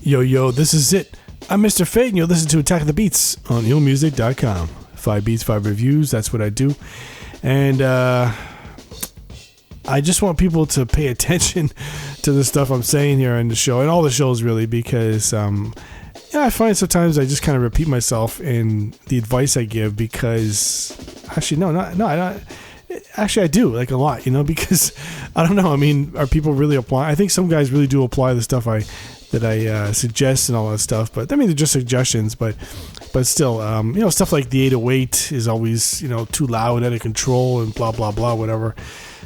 Yo, this is it. I'm Mr. Fate, and you'll listen to Attack of the Beats on IllMuzik.com. 5 beats, 5 reviews, that's what I do. And I just want people to pay attention to the stuff I'm saying here on the show, and all the shows really, because I find sometimes I just kind of repeat myself in the advice I give, because actually, I do, like, a lot, because I don't know, I mean, are people really applying? I think some guys really do apply the stuff that I suggest and all that stuff, but I mean, they're just suggestions, but still, stuff like the 808 is always, too loud, out of control, and blah, blah, blah, whatever.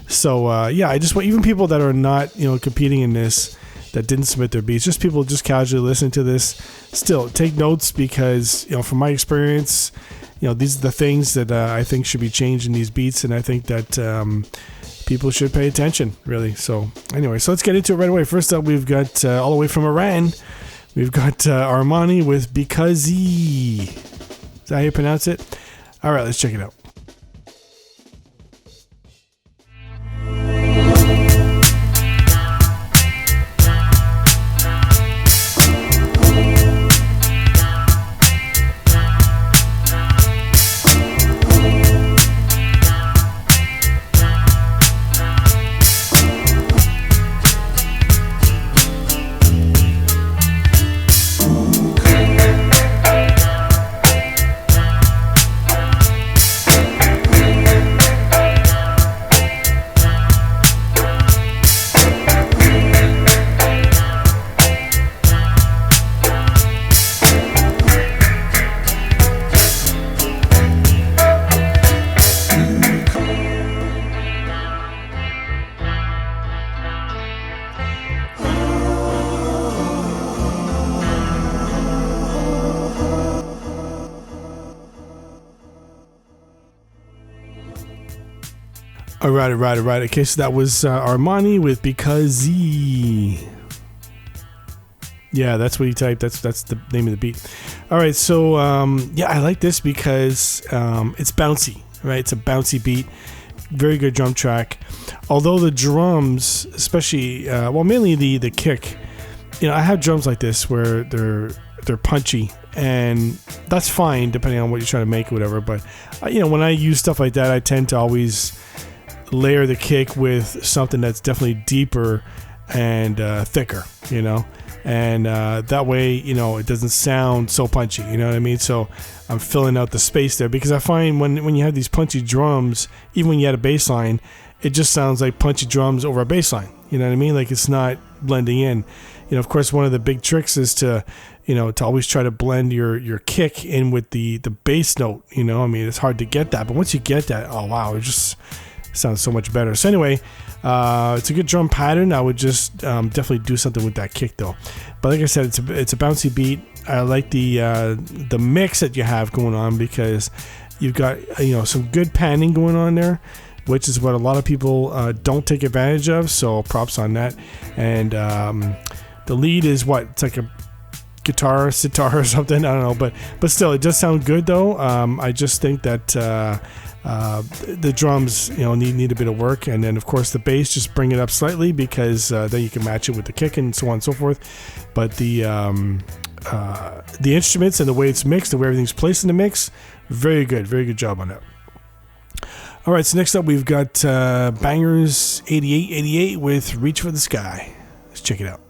So, I just want, even people that are not, competing in this, that didn't submit their beats, just people just casually listen to this, still take notes, because, from my experience, these are the things that I think should be changed in these beats, and I think that people should pay attention, really. So anyway, so let's get into it right away. First up, we've got all the way from Iran, we've got Armani with Because He. Is that how you pronounce it? All right, let's check it out. All right. Okay, so that was Armani with Because He. Yeah, that's what he typed. That's the name of the beat. All right, so I like this because it's bouncy, right? It's a bouncy beat. Very good drum track. Although the drums, especially, mainly the kick, I have drums like this where they're punchy, and that's fine depending on what you're trying to make or whatever. But when I use stuff like that, I tend to always layer the kick with something that's definitely deeper and thicker, and that way, it doesn't sound so punchy, you know what I mean? So I'm filling out the space there, because I find when you have these punchy drums, even when you add a bass line, it just sounds like punchy drums over a bass line, you know what I mean? Like, it's not blending in. Of course, one of the big tricks is to always try to blend your kick in with the bass note, I mean, it's hard to get that, but once you get that, oh wow, it just sounds so much better. So anyway, it's a good drum pattern. I would just definitely do something with that kick though. But like I said, it's a bouncy beat. I like the mix that you have going on, because you've got some good panning going on there, which is what a lot of people don't take advantage of. So props on that. And the lead is it's like a guitar, sitar or something. I don't know, but still, it does sound good though. I just think that the drums, need a bit of work, and then of course the bass, just bring it up slightly, because then you can match it with the kick and so on and so forth. But the instruments and the way it's mixed, the way everything's placed in the mix, very good job on that. All right, so next up we've got Bangers 8888 with Reach for the Sky. Let's check it out.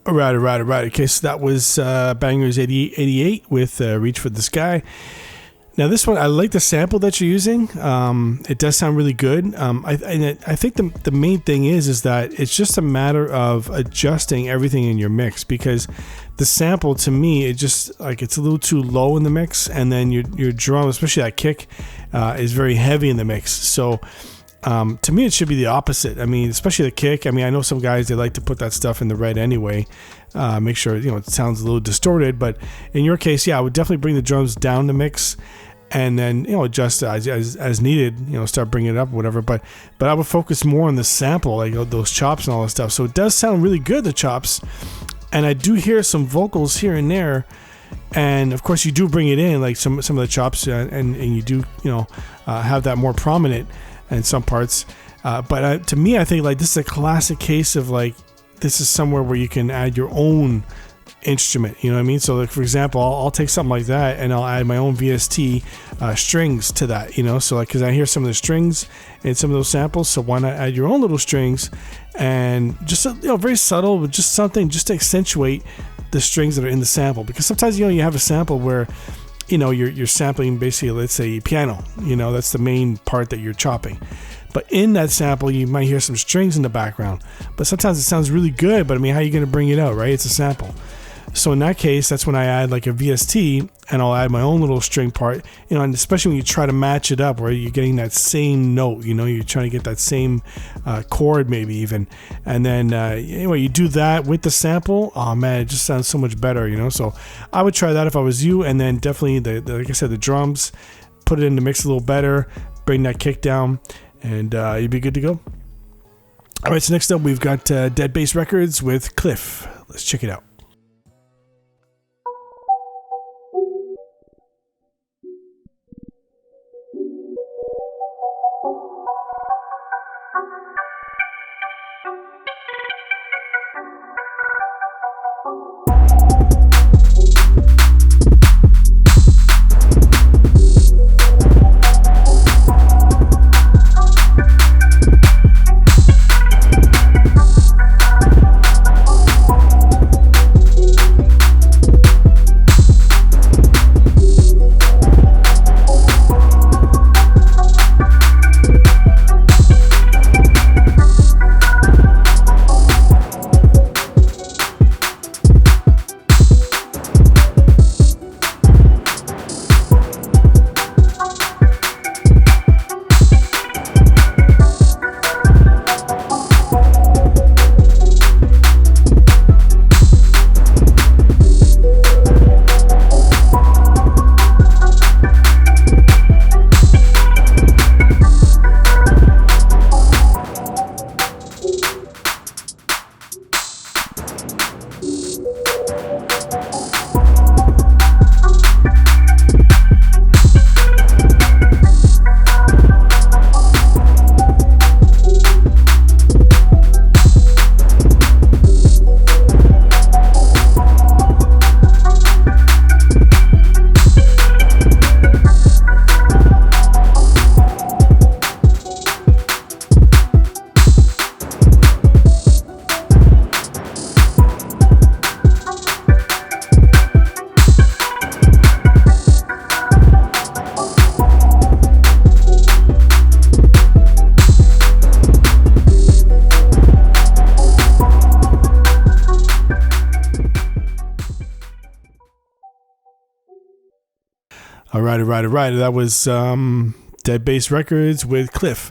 All right. Okay, so that was Bangers 88 with Reach for the Sky. Now this one, I like the sample that you're using. It does sound really good. I think the main thing is that it's just a matter of adjusting everything in your mix, because the sample, to me, it just like it's a little too low in the mix, and then your drum, especially that kick, is very heavy in the mix. So to me, it should be the opposite. I mean, especially the kick. I mean, I know some guys, they like to put that stuff in the red anyway. Make sure, it sounds a little distorted, but in your case, yeah, I would definitely bring the drums down the mix, and then adjust as needed. Start bringing it up, whatever. But I would focus more on the sample, like those chops and all that stuff. So it does sound really good, the chops, and I do hear some vocals here and there. And of course, you do bring it in, like some of the chops, and you do have that more prominent in some parts. But to me, I think like this is a classic case of like this is somewhere where you can add your own instrument, you know what I mean? So like, for example, I'll take something like that and I'll add my own VST strings to that, so like, because I hear some of the strings in some of those samples, so why not add your own little strings, and just very subtle, but just something just to accentuate the strings that are in the sample. Because sometimes you have a sample where you're sampling basically, let's say, piano, that's the main part that you're chopping. But in that sample, you might hear some strings in the background. But sometimes it sounds really good, but I mean, how are you going to bring it out, right? It's a sample. So in that case, that's when I add like a VST, and I'll add my own little string part, and especially when you try to match it up where you're getting that same note, you're trying to get that same chord maybe even. And then anyway, you do that with the sample. Oh man, it just sounds so much better, So I would try that if I was you. And then definitely like I said, the drums, put it in the mix a little better, bring that kick down, and you'd be good to go. All right, so next up we've got Dead Bass Records with Cliff. Let's check it out. All right. That was Dead Bass Records with Cliff.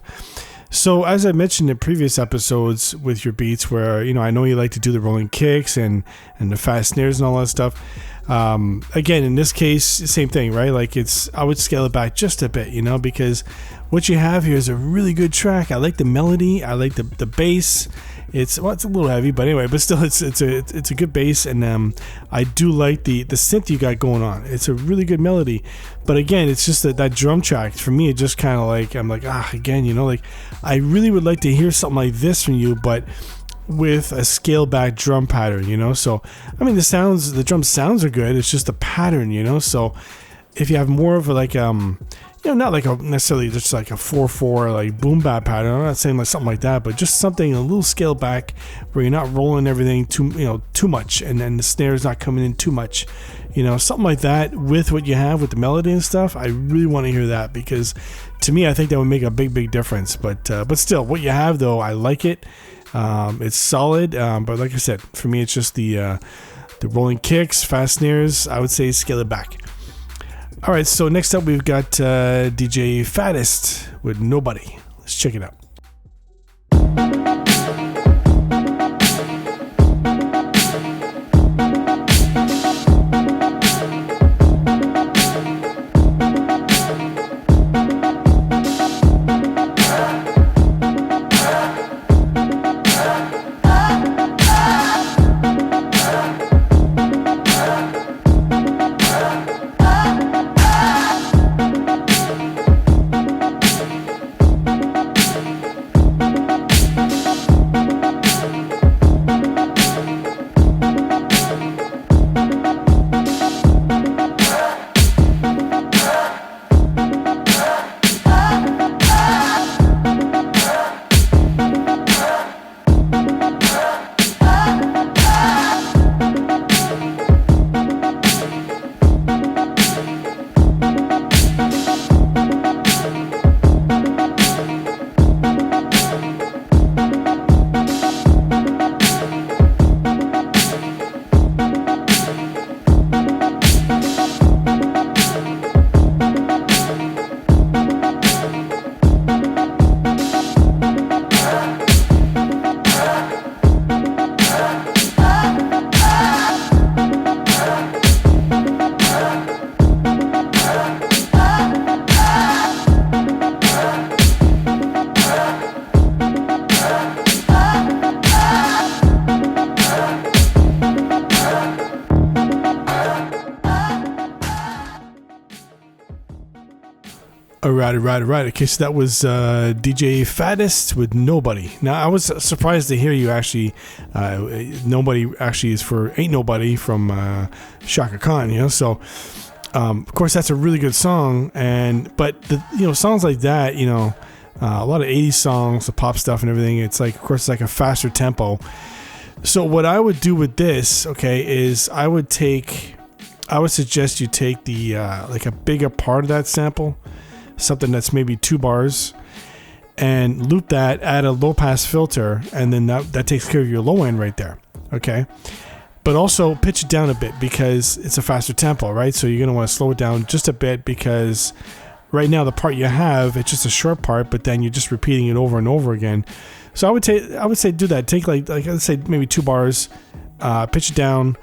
So as I mentioned in previous episodes with your beats, where I know you like to do the rolling kicks and the fast snares and all that stuff. Again, in this case, same thing, right? Like I would scale it back just a bit, because what you have here is a really good track. I like the melody. I like the bass. It's a little heavy, but anyway, but still, it's a good bass, and I do like the synth you got going on. It's a really good melody, but again, it's just that drum track for me. It just kind of like I'm like again, like I really would like to hear something like this from you, but with a scaled back drum pattern, So I mean, the drum sounds are good. It's just the pattern, So if you have more of like not like necessarily just like a 4/4 like boom bap pattern. I'm not saying like something like that, but just something a little scaled back where you're not rolling everything too much, and then the snare's not coming in too much. Something like that with what you have with the melody and stuff. I really want to hear that, because to me, I think that would make a big difference. But still, what you have though, I like it. It's solid. But like I said, for me, it's just the rolling kicks, fast snares. I would say scale it back. All right, so next up we've got DJ Fattest with Nobody. Let's check it out. Right. Okay, so that was DJ Fattest with Nobody. Now, I was surprised to hear you actually. Nobody actually is for Ain't Nobody from Shaka Khan. So of course that's a really good song. But songs like that, a lot of 80s songs, the pop stuff and everything. It's like, of course, it's like a faster tempo. So what I would do with this, okay, is I would suggest you take the like a bigger part of that sample, something that's maybe 2 bars, and loop that, add a low pass filter, and then that takes care of your low end right there. Okay, but also pitch it down a bit because it's a faster tempo, right? So you're gonna want to slow it down just a bit, because right now the part you have, it's just a short part, but then you're just repeating it over and over again. So I would say do that. Take like let's say maybe 2 bars, pitch it down,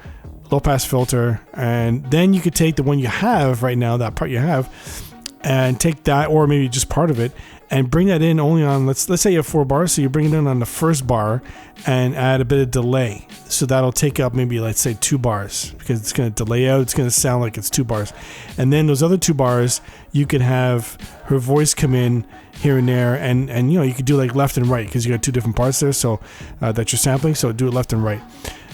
low pass filter, and then you could take the one you have right now, that part you have, and take that, or maybe just part of it, and bring that in only on, let's say you have 4 bars, so you bring it in on the first bar and add a bit of delay. So that'll take up maybe, let's say, 2 bars, because it's going to delay out, it's going to sound like it's 2 bars. And then those other 2 bars, you could have her voice come in here and there, and you could do like left and right, because you got 2 different parts there, so that you're sampling, so do it left and right.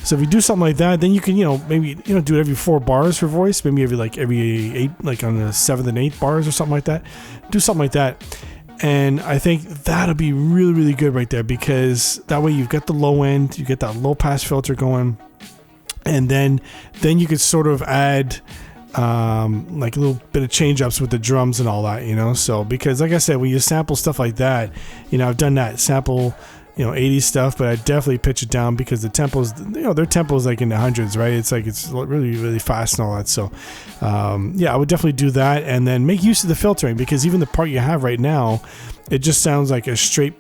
So if you do something like that, then you can, maybe, do it every 4 bars for voice, maybe every 8, like on the 7th and 8th bars or something like that. Do something like that. And I think that'll be really, really good right there, because that way you've got the low end, you get that low pass filter going, and then you could sort of add like a little bit of change ups with the drums and all that, So because like I said, when you sample stuff like that, I've done that sample 80s stuff, but I definitely pitch it down, because the tempos, their tempo is like in the hundreds, right? It's like, it's really, really fast and all that. So, I would definitely do that, and then make use of the filtering, because even the part you have right now, it just sounds like a straight,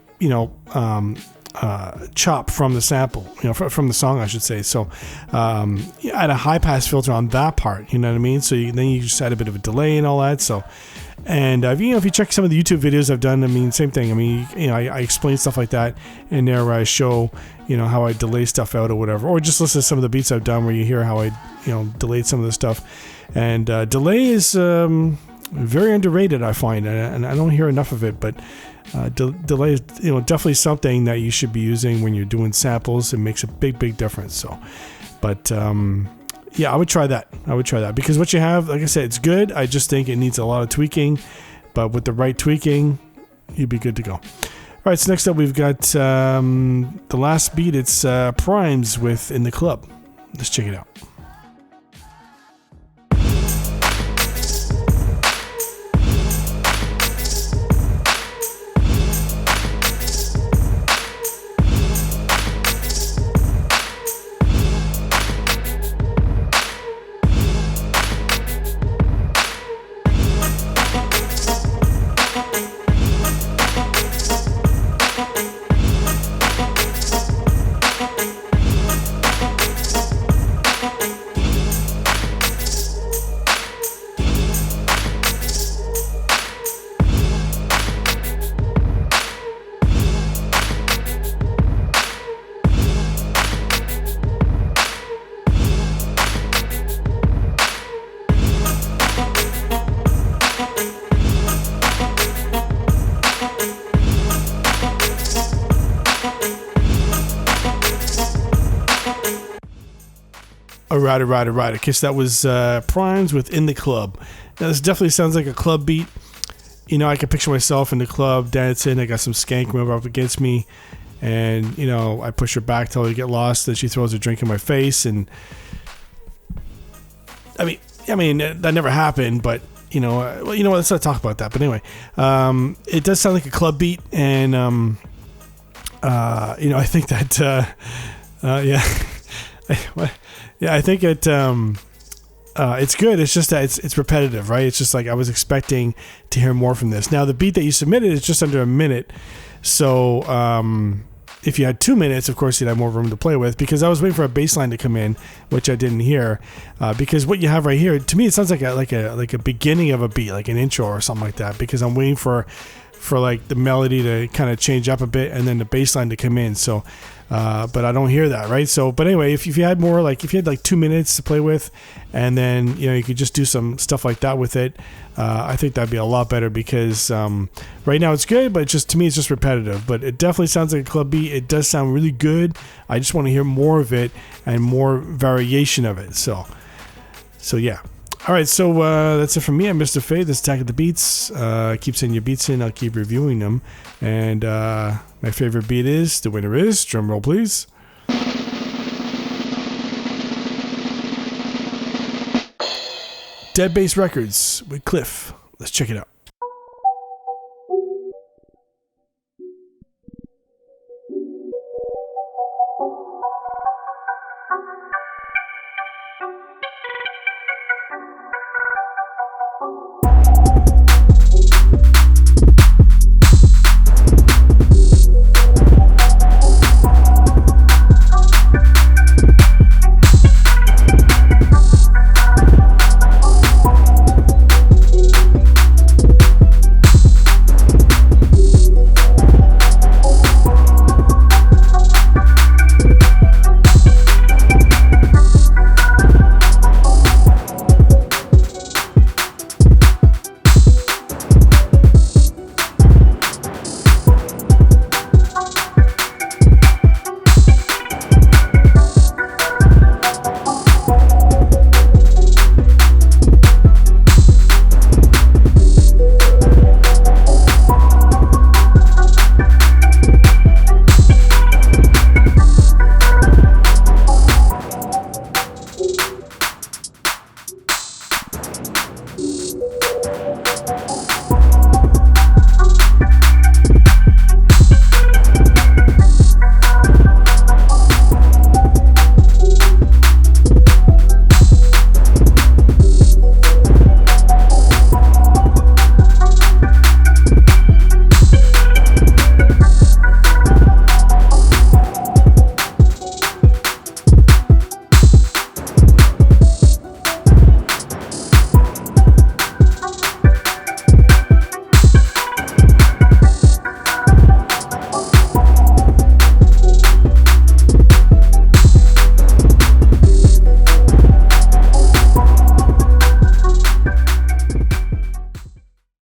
chop from the sample, from the song, I should say. So, add a high pass filter on that part, you know what I mean? So then you just add a bit of a delay and all that. So, and if you check some of the YouTube videos I've done, I mean, same thing. I mean, I explain stuff like that in there, where I show, how I delay stuff out or whatever, or just listen to some of the beats I've done where you hear how I, delayed some of the stuff. And delay is very underrated, I find, and I don't hear enough of it. But delay is, definitely something that you should be using when you're doing samples. It makes a big difference. So, but I would try that. Because what you have, like I said, it's good. I just think it needs a lot of tweaking. but with the right tweaking, you'd be good to go. All right, so next up we've got the last beat. It's Primes with In the Club. Let's check it out. All right. I guess that was Primes with In the Club. Now, this definitely sounds like a club beat. You know, I can picture myself in the club dancing. I got some skank move up against me. And, you know, I push her back till I get lost. Then she throws a drink in my face. And, I mean, that never happened. But, you know, well, you know what? Let's not talk about that. But anyway, it does sound like a club beat. And, you know, I think that, yeah. Yeah, I think it's good. It's just that it's repetitive, right? It's just like I was expecting to hear more from this. Now, the beat that you submitted is just under a minute. So if you had 2 minutes, of course, you'd have more room to play with, because I was waiting for a bass line to come in, which I didn't hear. Because what you have right here, to me, it sounds like a beginning of a beat, like an intro or something like that, because I'm waiting for like the melody to kind of change up a bit and then the bass line to come in. So but I don't hear that, right? So, but anyway, if you had more, like if you had like 2 minutes to play with, and then, you know, you could just do some stuff like that with it, I think that'd be a lot better, because right now it's good, but to me it's just repetitive. But it definitely sounds like a club beat. It does sound really good. I just want to hear more of it and more variation of it. So yeah. All right, so that's it from me. I'm Mr. Faye. This is Attack of the Beats. Keep sending your beats in. I'll keep reviewing them. And my favorite beat is, the winner is, drum roll please, Dead Bass Records with Cliff. Let's check it out.